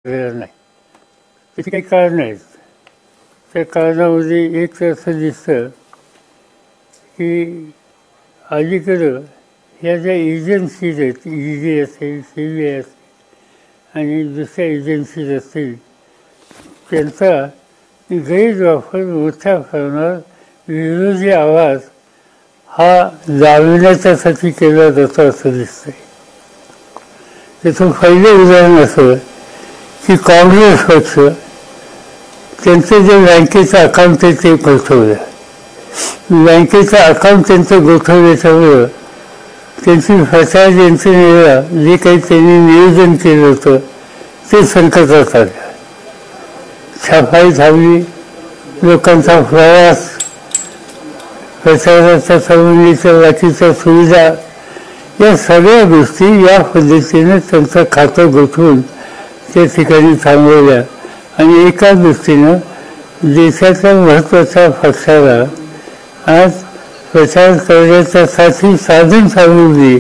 झालेला नाही. त्याची काही कारणं आहेत. त्या कारणामध्ये एक तर असं दिसतं की अलीकडं ह्या ज्या एजन्सीज आहेत, ED असेल, CBI असेल आणि दुसऱ्या एजन्सीज असतील, त्यांचा गैरवापर मोठ्या प्रमाणात विरोधी आवाज हा दाबण्याच्यासाठी केला जातो असं दिसतंय. त्याचं पहिलं उदाहरण असं की काँग्रेस पक्ष त्यांचं जे बँकेचं अकाउंट आहे ते गोठवलं. बँकेचं अकाउंट त्यांचं गोठवल्याच्यामुळं त्यांची प्रचार यंत्रणेला जे काही त्यांनी नियोजन केलं होतं ते संकटात आलं. छापाई थांबली, लोकांचा प्रवास, प्रचाराच्या संबंधीच्या बाकीच्या सुविधा, या सगळ्या गोष्टी या पद्धतीने त्यांचं खातं गोठवून त्या ठिकाणी थांबवल्या आणि एका दृष्टीनं देशाच्या महत्त्वाच्या पक्षाला आज प्रचार करण्याच्यासाठी साधन सामुग्री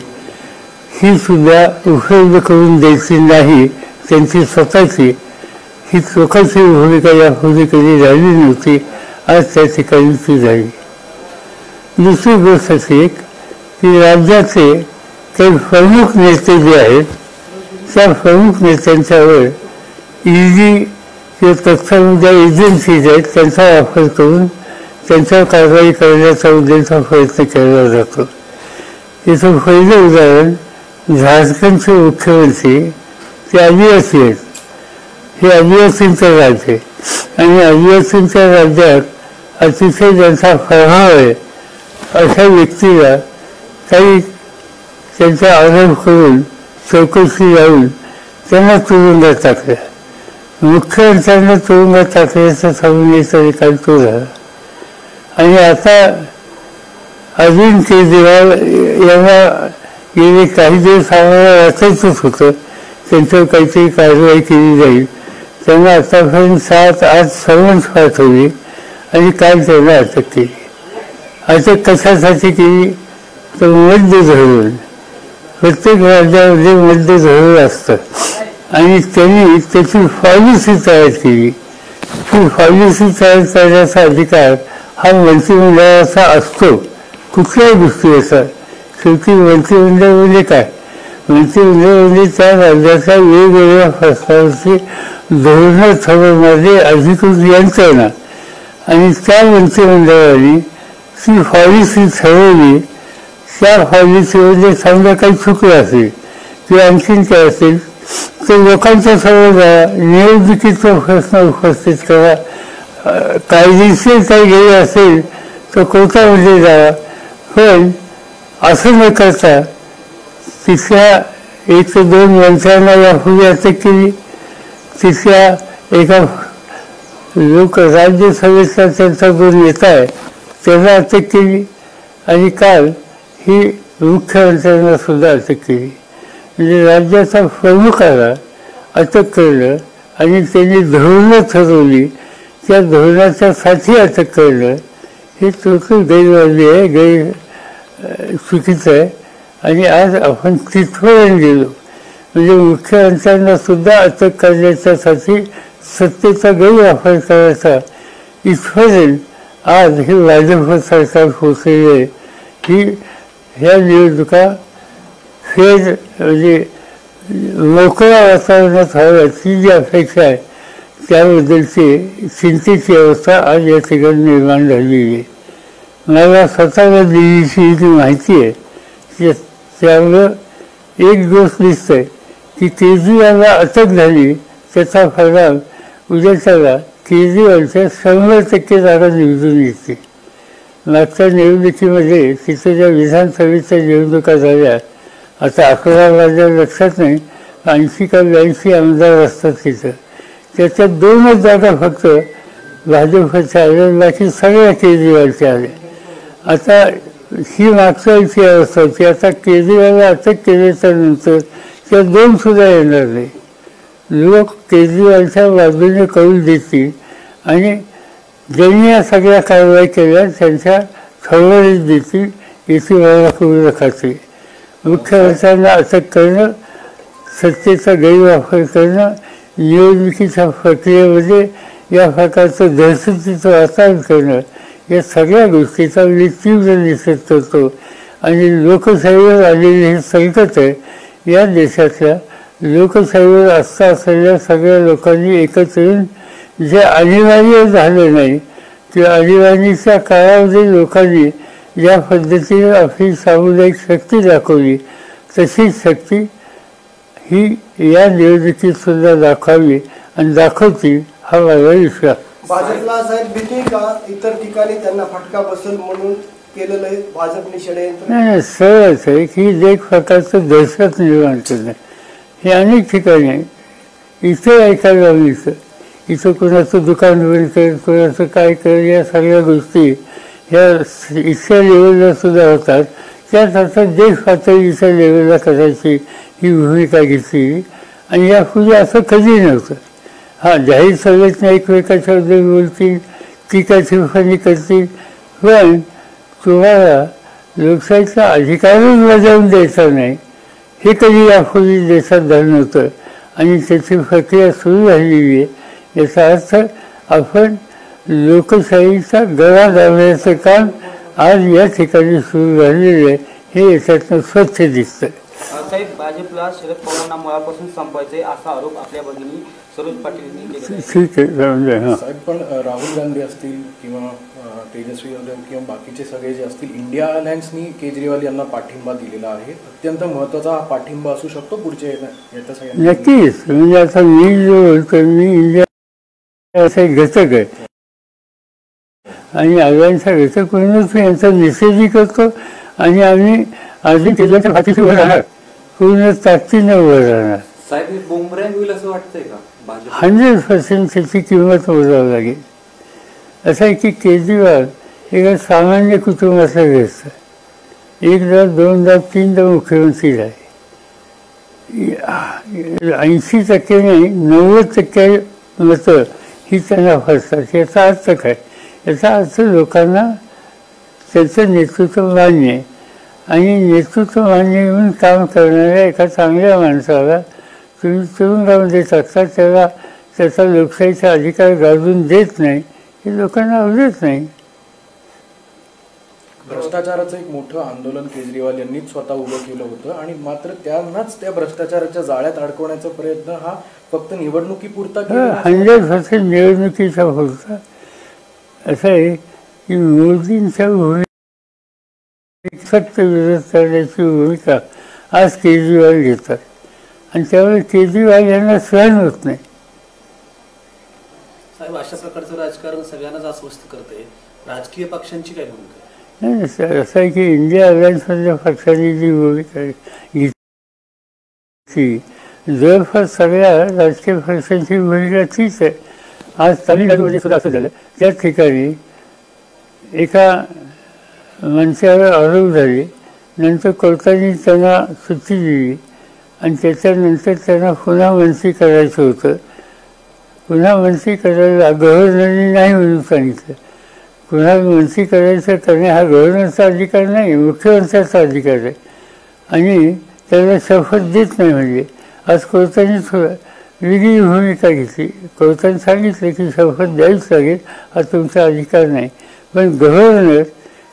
ही सुद्धा उपलब्ध करून द्यायची नाही, त्यांची स्वतःची ही चोखाची भूमिका यापूर्वी कधी झाली नव्हती, आज त्या ठिकाणी ती झाली. दुसरी गोष्ट अशी की राज्याचे काही प्रमुख नेते जे आहेत त्या प्रमुख नेत्यांच्यावर ED किंवा तत्सम ज्या एजन्सीज आहेत त्यांचा वापर करून त्यांच्यावर कारवाई करण्याचा उद्देशाचा प्रयत्न केला जातो. याचं पहिलं उदाहरण झारखंडचे मुख्यमंत्री ते आदिवासी आहेत. हे आदिवासींचं राज्य आहे आणि आदिवासींच्या राज्यात अतिशय ज्यांचा प्रभाव आहे अशा व्यक्तीला काही त्यांचा आरोप करून चौकशी लावून त्यांना तुरुंगात टाकलं. मुख्यमंत्र्यांना तुरुंगात टाकल्याचा संबंधीचा निकाल तो झाला. आणि आता अरविंद केजरीवाल यांना गेले काही दिवस आम्हाला वाचायचंच होतं त्यांच्यावर काहीतरी कारवाई केली जाईल. त्यांना आतापर्यंत 7-8 समन्स पाठवली आणि काल त्यांना अटक केली. अटक कशासाठी केली तर मद्य धरून, प्रत्येक राज्यामध्ये मद्य धरून असतं आणि त्यांनी त्याची पॉलिसी तयार केली. ती पॉलिसी तयार करण्याचा अधिकार हा मंत्रिमंडळाचा असतो कुठल्याही गोष्टीचा. शेवटी मंत्रिमंडळ म्हणजे काय, मंत्रिमंडळ म्हणजे त्या राज्याच्या वेगवेगळ्या प्रस्तावाची धोरणं ठरवणारी अधिकृत यंत्रणा आणि त्या मंत्रिमंडळाने ती पॉलिसी ठरवली. त्या पॉलिसीमध्ये समजा काही चुकलं असेल किंवा आणखीन काय असेल तर लोकांच्या समोर निवडणुकीचा प्रश्न उपस्थित करा. कायदेशीर काही गेले असेल तर कोर्टामध्ये जावा. पण असं न करता तिथल्या 1 ते 2 मंत्र्यांना यापूर्वी अटक केली. तिथल्या एका राज्यसभेचा त्यांचा जो नेता आहे त्याला अटक केली आणि काल ही मुख्यमंत्र्यांना सुद्धा अटक केली. म्हणजे राज्याच्या प्रमुखाला अटक करणं आणि त्यांनी धोरणं ठरवली त्या धोरणाच्यासाठी अटक करणं हे टोटल गैरवाजवी आहे, चुकीचं आहे. आणि आज आपण तिथपर्यंत गेलो म्हणजे मुख्यमंत्र्यांना सुद्धा अटक करण्याच्यासाठी सत्तेचा गैरवापर करायचा इथपर्यंत आज हे भाजप सरकार पोचलेलं आहे. ह्या निवडणुका फेर म्हणजे मोकळ्या वातावरणात व्हाव्यात ही जी अपेक्षा आहे त्याबद्दलची चिंतेची अवस्था आज या ठिकाणी निर्माण झालेली आहे. मला स्वतःला दिल्लीची जी माहिती आहे त्यामुळं एक गोष्ट दिसतंय की केजरीवालला अटक झाली त्याचा परिणाम उद्याच्याला केजरीवालच्या 100% जागा निवडून येते. मागच्या निवडणुकीमध्ये तिथे ज्या विधानसभेच्या निवडणुका झाल्या आता 11 राज्यात लक्षात नाही, 80 का 82 आमदार असतात तिथं, त्याच्यात 2च जागा फक्त भाजपच्या आल्या, बाकी सगळ्या केजरीवालच्या आल्या. आता ही मागच्या वेळची अवस्था होती. आता केजरीवालला अटक केल्याच्या नंतर त्या 2 सुद्धा येणार नाही. लोक केजरीवालच्या बाजूने कौल देतील आणि ज्यांनी या सगळ्या कारवाई केल्या त्यांच्या खबरीत देतील याची मला पूर्ण खात्री. मुख्यमंत्र्यांना अटक करणं, सत्तेचा गैरवापर करणं निवडणुकीच्या प्रक्रियेमध्ये या प्रकारचं दहशतीचं वातावरण करणं, या सगळ्या गोष्टीचा मी तीव्र निषेध करतो. आणि लोकशाहीवर आलेले हे संकट आहे. या देशातल्या लोकशाहीवर आस्था असलेल्या सगळ्या लोकांनी एकत्र येऊन जे अनिवार्य झालं नाही, ते आणीबाणीच्या काळामध्ये लोकांनी ज्या पद्धतीने आपली सामुदायिक शक्ती दाखवली, तशीच शक्ती ही या निवडणुकीत सुद्धा दाखवावी आणि दाखवतील हा माझा विश्वास. भाजपला साहेब भीती का इतर ठिकाणी त्यांना फटका बसेल म्हणून केलेलं आहे भाजपने षडयंत्र? नाही, सरळच आहे की एक प्रकारचं दहशत निर्माण करणं हे अनेक ठिकाणी आहे. इथं ऐकायला मिळतं, इथं कोणाचं दुकान बंद कर, कोणाचं काय कर, या सगळ्या गोष्टी ह्या इथल्या लेवलला सुद्धा होतात. त्याच अर्थात देश पातळीच्या लेवलला करायची ही भूमिका घेतली आणि यापूर्वी असं कधी नव्हतं. हां, जाहीर सभेतनं एकमेकाच्याबद्दल बोलतील, टीका टिप्पणी करतील, पण तुम्हाला लोकशाहीचा अधिकारच बजावून द्यायचा नाही हे कधी यापूर्वी देशात झालं नव्हतं आणि त्याची प्रक्रिया सुरू झालेली आहे. याचा अर्थ आपण लोकशाहीचा गळा दाबण्याचं काम आज या ठिकाणी सुरू झालेलं आहे, हे याच्यातनं स्वच्छ दिसतं. साहेब, भाजपला शरद पवारांना मुळापासून संपवायचे असा आरोप आपल्या भगिनी सरोज पाटील यांनी केला. ठीक आहे. हां साहेब, पण राहुल गांधी असतील किंवा तेजस्वी यादव किंवा बाकीचे सगळे जे असतील, इंडिया अलायन्सनी केजरीवाल यांना पाठिंबा दिलेला आहे. अत्यंत महत्त्वाचा हा पाठिंबा असू शकतो पुढच्या येत्या सगळ्यांना. नक्कीच. म्हणजे आता मी जो बोलतो, मी इंडिया असा एक घटक आहे आणि अलायन्सचा घटक म्हणूनच यांचा निषेधही करतो आणि आम्ही अजून केंद्राच्या पाठीशी उभं राहणार, पूर्ण ताकदीनं उभं राहणार. साहेब, बुमरॅंग होईल असं वाटतंय का? 100% त्याची किंमत मोजावी लागेल. असं आहे की केजरीवाल एका सामान्य कुटुंबातला व्यस्त, एकदा दोनदा तीनदा मुख्यमंत्री आहे. 80% नाही 90% मतं ही त्यांना फसतात. याचा अर्थ काय? याचा अर्थ लोकांना त्याचं नेतृत्व मान्य आहे आणि नेतृत्व मान्य म्हणून काम करणाऱ्या एका चांगल्या माणसाला तुम्ही तुरुंगामध्ये टाकता, त्याला त्याचा लोकशाहीचा अधिकार गाजून देत नाही, हे लोकांना आवडत नाही. भ्रष्टाचाराचं एक मोठं आंदोलन केजरीवाल यांनीच स्वतः उभं केलं होतं आणि मात्र त्यांनाच त्या भ्रष्टाचाराच्या जाळ्यात अडकवण्याचा प्रयत्न हा फक्त निवडणुकीपुरता केला. 100% निवडणुकीचा पुरता. असं आहे की मोदींच्या सक्त विरोध करण्याची भूमिका आज केजरीवाल घेतात आणि त्यामुळे केजरीवाल यांना सहन होत नाही. साहेब, अशा प्रकारचं राजकारण सगळ्यांनाच अस्वस्थ करते. राजकीय पक्षांची काय भूमिका? नाही, असं आहे की इंडिया अलायन्समधल्या पक्षांनी जी भूमिका घेतली, जवळपास सगळ्या राजकीय पक्षांची भूमिका तीच आहे. आज तामिळनाडूमध्ये सुद्धा असं झालं, त्या ठिकाणी एका मंचावर आरोप झाले, नंतर कोर्टाने त्यांना सुट्टी दिली आणि त्याच्यानंतर त्यांना पुन्हा मंत्री करायचं होतं. पुन्हा मंत्री करायला गव्हर्नरने नाही म्हणून सांगितलं. पुन्हा मंत्री करायचं करणे हा गव्हर्नरचा अधिकार नाही, मुख्यमंत्र्याचा अधिकार आहे आणि त्याला शपथ देत नाही. म्हणजे आज कोर्टाने थोडं वेगळी भूमिका घेतली. कोर्टाने सांगितलं की शपथ द्यावीच लागेल, हा तुमचा अधिकार नाही, पण गव्हर्नर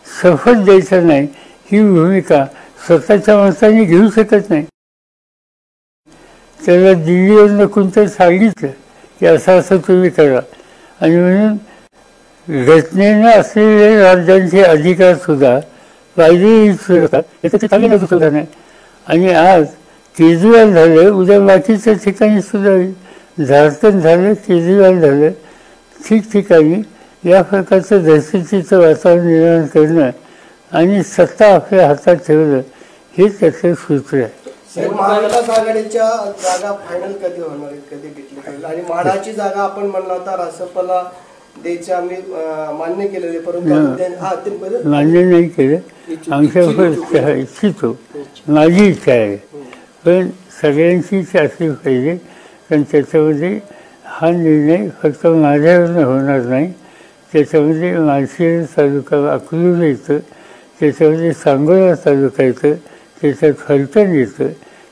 शपथ द्यायचं नाही ही भूमिका स्वतःच्या मताने घेऊ शकत नाही. त्याला दिल्लीवरनं कोणतं सांगितलं की असं असं तुम्ही करा आणि म्हणून घटनेनं असलेले राज्यांचे अधिकारसुद्धा कायदेही सुद्धा याचं ते चांगलं सुद्धा नाही. आणि आज केजरीवाल झालं, उद्या बाकीच्या ठिकाणी सुद्धा झारखंड झालं, केजरीवाल झालं, ठिकठिकाणी या प्रकारचं दहशतीचं वातावरण निर्माण करणं आणि सत्ता आपल्या हातात ठेवणं हे त्याचं सूत्र आहे. महाविकास आघाडीच्या जागा फायनल कधी होणार आहेत, कधी घेतली पाहिजे? आणि म्हाडाची जागा आपण म्हणला होता रासपला द्यायचे आम्ही मान्य केलेले, परंतु मान्य नाही केलं. आमच्या इच्छितो, माझी इच्छा आहे, पण सगळ्यांची इच्छा असली पाहिजे. कारण त्याच्यामध्ये हा निर्णय फक्त माझ्यावरनं होणार नाही, त्याच्यामध्ये माळशिरस तालुका अकलूज येतं, त्याच्यामध्ये सांगोला तालुका येतं, त्याच्यात फलटण येतं,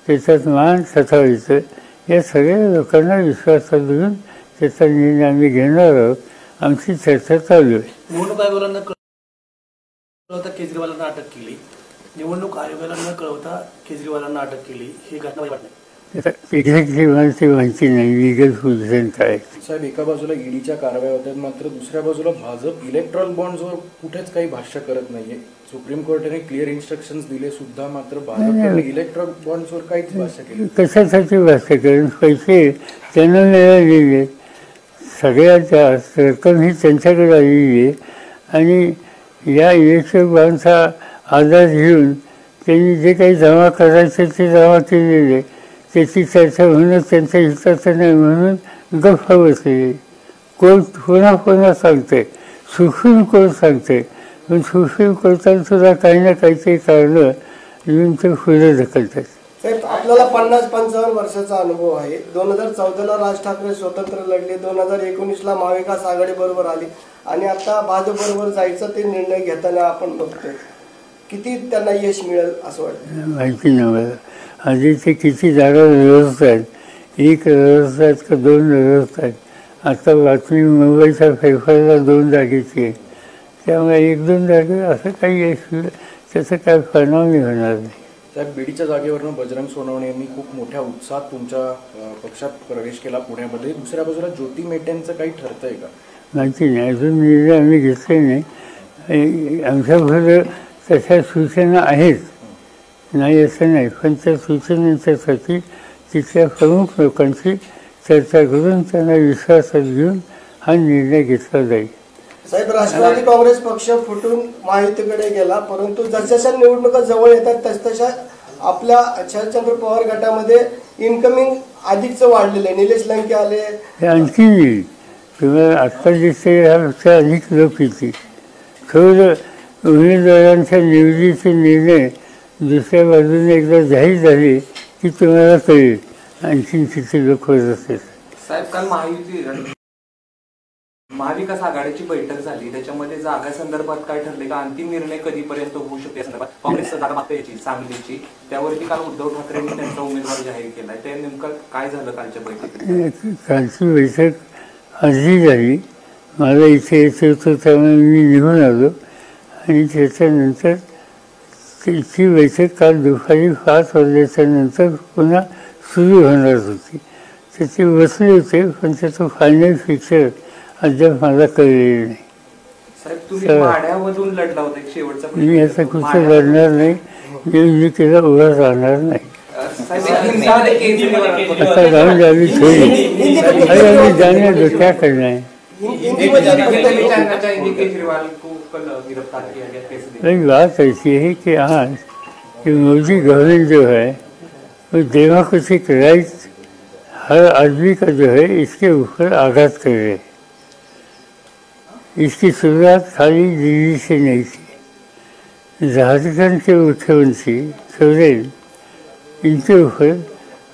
त्याच्यात मान सथाळ येतं, या सगळ्या लोकांना विश्वासात घेऊन त्याचा निर्णय आम्ही घेणार आहोत. आमची चर्चा चालू आहे. निवडणूक आयोगाला न कळवता केजरीवालांना अटक केली, निवडणूक आयोगाला न कळवता केजरीवालांना अटक केली, ही घटना वाईट नाही? एक्झॅक्टली मला ते माहिती नाही लिगल पोझिशन काय. साहेब, एका बाजूला ईडीच्या कारवाया होत्या, मात्र दुसऱ्या बाजूला भाजप इलेक्ट्रॉल बॉन्ड्सवर कुठेच काही भाष्य करत नाहीये. सुप्रीम कोर्टाने क्लिअर इन्स्ट्रक्शन्स दिले सुद्धा, मात्र भाजपने इलेक्ट्रॉल बॉन्ड्सवर काहीच भाष्य केले. कशासाठी भाष्य करेन? पैसे त्यांना मिळालेले, सगळ्यात जास्त रक्कम ही त्यांच्याकडे आलेली आहे आणि या इलेक्ट्रॉल बॉन्डचा आधार घेऊन त्यांनी जे काही जमा करायचे ते जमा केलेले, त्याची चर्चा होणं त्यांच्या हिताचं नाही म्हणून गप्प बसले. कोर्ट पुन्हा सांगते, सुप्रीम कोर्ट सांगते, पण सुप्रीम कोर्टाने सुद्धा काही ना काहीतरी कारणं घेऊन ते पुढे ढकलतात. साहेब, आपल्याला 50-55 वर्षाचा अनुभव आहे. 2014ला राज ठाकरे स्वतंत्र लढले, 2019ला महाविकास आघाडी बरोबर आली आणि आता भाजप बरोबर जायचा ते निर्णय घेताना आपण बघतोय. किती त्यांना यश मिळेल असं वाटतं? माहिती नाही मला. आधी ते किती जागा लढवत आहेत, 1 लढवत आहेत का 2 लढवत आहेत. आता बातमी मुंबईच्या फेफारला 2 जागेची आहे, त्यामुळे 1-2 जागे असं काही यश मिळेल त्याचा काय परिणाम होणार नाही. साहेब, बीडीच्या जागेवरनं बजरंग सोनवणे यांनी खूप मोठ्या उत्साहात तुमच्या पक्षात प्रवेश केला पुण्यामध्ये. दुसऱ्या बाजूला ज्योती मेटेंचं काही ठरतंय का? माहिती नाही, अजून निर्णय आम्ही घेतले नाही. आमच्याबरोबर तशा सूचना आहेत, नाही असं नाही, पण त्या सूचनेच्यासाठी तिथल्या प्रमुख लोकांची चर्चा करून त्यांना विश्वासात घेऊन हा निर्णय घेतला जाईल. साहेब, राष्ट्रवादी काँग्रेस पक्ष फुटून महायुतीकडे गेला, परंतु जसजशा निवडणुका जवळ येतात तसतशा आपल्या शरदचंद्र पवार गटामध्ये इन्कमिंग अधिकच वाढलेलं आहे. निलेश लंके आले, हे आणखी येईल. तुम्हाला आत्ता दिसते ह्यापेक्षा अधिक लोक येतील. थोडं उमेदवारांच्या निवडीचे निर्णय दुसऱ्या बाजूने एकदा जाहीर झाले की तुम्हाला कळेल आणखी किती लोक होत असेल. साहेब, काल महाविकास आघाडीची बैठक झाली, त्याच्यामध्ये जागा संदर्भात काय ठरले का? अंतिम निर्णय कधीपर्यंत होऊ शकते या संदर्भात? काँग्रेसचा जागा मागता याची सांगलीची, त्यावरती काल उद्धव ठाकरेंनी त्यांचा उमेदवार जाहीर केलाय. ते नेमकं काय झालं कालच्या बैठकीत? कालची बैठक अर्धी झाली, मला इथे यायचं होतं त्यामुळे मी निघून आलो आणि त्याच्यानंतर ती बैठक काल दुपारी 5 वाजल्याच्या नंतर पुन्हा सुरू होणार होती. तर ते बसले होते, पण त्याचं फायनल फिक्चर अद्याप मला कळलेलं नाही. साहेब, तुम्ही माढ्यामधून लढला होता एक शेवटचा प्रश्न. मी आता कुठं लढणार नाही, मी त्याला उभा राहणार नाही. आता राहून जावी थोडी, अरे आम्ही जाणे दो क्या करना है. लेकिन बात ऐसी है कि आज कि मोदी गवर्नमेंट जो है वो डेमोक्रेटिक राइट हर आदमी का जो है इसके ऊपर आघात कर रहे. इसकी शुरुआत खाली दिल्ली से नहीं थी. झारखंड के मुख्यमंत्री सोरेन, इनके ऊपर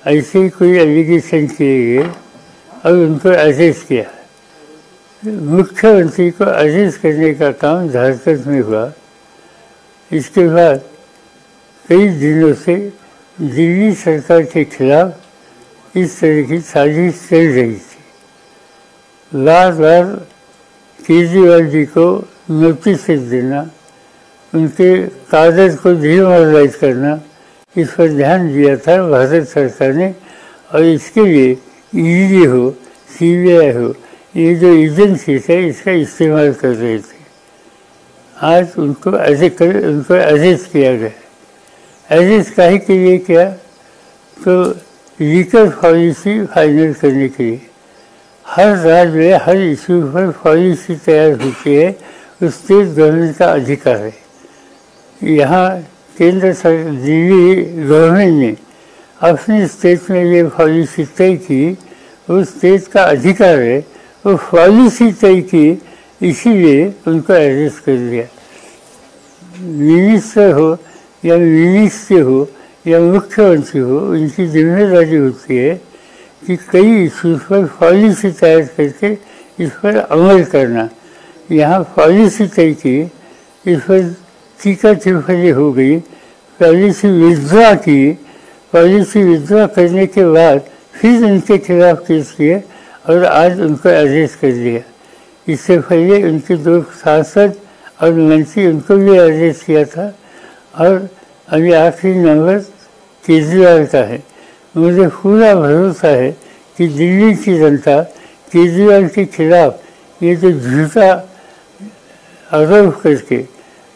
ऐसे ही कोई एलिगेशन किए गए और उनको अरेस्ट किया. मुख्यमंत्री को अरेस्ट करने का काम झारखंड में हुआ. इसके बाद कई दिनों से दिल्ली सरकार के खिलाफ इस तरह की साजिश चल रही थी. बार बार केजरीवाल जी को नोटिस देना, उनके कागज को डिमोरलाइज करना, इस पर ध्यान दिया था भारत सरकार ने. और इसके लिए ईडी हो, सीबीआई हो, ये जो एजेंसीज है इसका इस्तेमाल कर रहे थे. आज उनको अरेस्ट किया गया. अरेस्ट काहे के लिए किया? तो लीगल पॉलिसी फाइनल करने के लिए. हर राज्य में हर इशू पर पॉलिसी तैयार होती है, उस स्टेट गवर्नमेंट का अधिकार है. यहाँ केंद्र सरकार, दिल्ली गवर्नमेंट ने अपने स्टेट में ये पॉलिसी तय की, वो स्टेट का अधिकार है. वो पॉलिसी तय की, इसीलिए उनको अरेस्ट कर दिया. मिनिस्टर हो या मिनिस्ट्री हो या मुख्यमंत्री हो, उनकी जिम्मेदारी होती है कि कई इश्यूज पर पॉलिसी तैयार करके इस पर अमल करना. यहाँ पॉलिसी तय की, इस पर टीका टिप्पणी हो गई, पॉलिसी विड्रॉ की. पॉलिसी विड्रॉ करने के बाद फिर उनके खिलाफ केस किया और आज उनको अरेस्ट कर दिया। इससे पहले उनके 2 सांसद और मंत्री उनको भी अरेस्ट किया था। और अभी आखिरी नंबर केजरीवाल का है। मुझे पूरा भरोसा है कि दिल्ली की जनता केजरीवाल के खिलाफ ये जो झूठा आरोप करके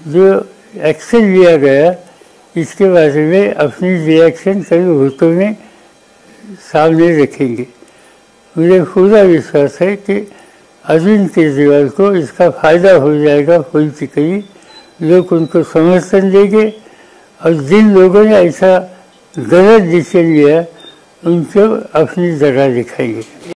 जो एक्शन लिया गया, इसके बारे में अपनी रिएक्शन कई वोटों में सामने रखेंगे। मुझे पूरा विश्वास है कि अरविंद केजरीवाल को इसका फायदा हो जाएगा पॉलिटिकली। लोग उनको समर्थन देंगे और जिन लोगों ने ऐसा गलत डिसीजन लिया उनको अपनी जगह दिखाएंगे।